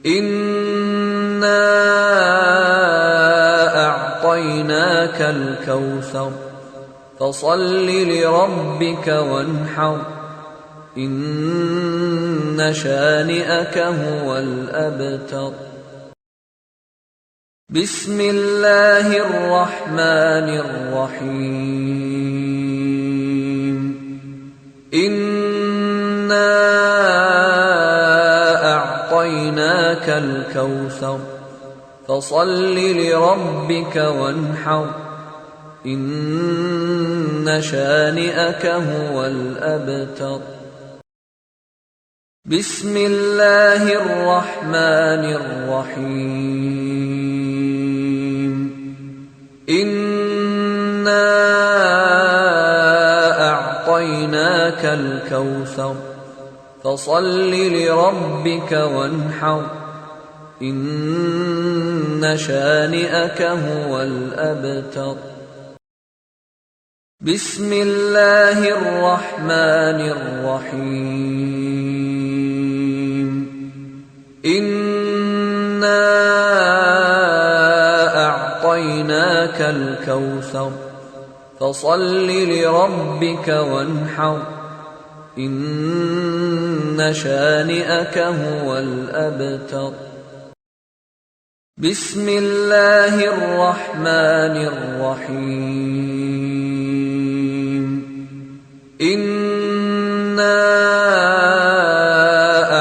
إنا أعطيناك الكوثر فصل لربك وانحر إن شانئك هو الأبتر. بسم الله الرحمن الرحيم. إنا أعطيناك الكوثر فصل لربك وانحر إن شانئك هو الأبتر. بسم الله الرحمن الرحيم. إنا أعطيناك الكوثر فصل لربك وانحر إن شانئك هو الأبتر. بسم الله الرحمن الرحيم. إنا أعطيناك الكوثر فصل لربك وانحر إن شانئك هو الأبتر. بسم الله الرحمن الرحيم. إنا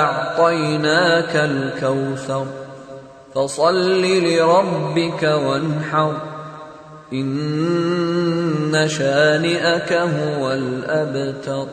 أعطيناك الكوثر فصل لربك وانحر إن شانئك هو الأبتر.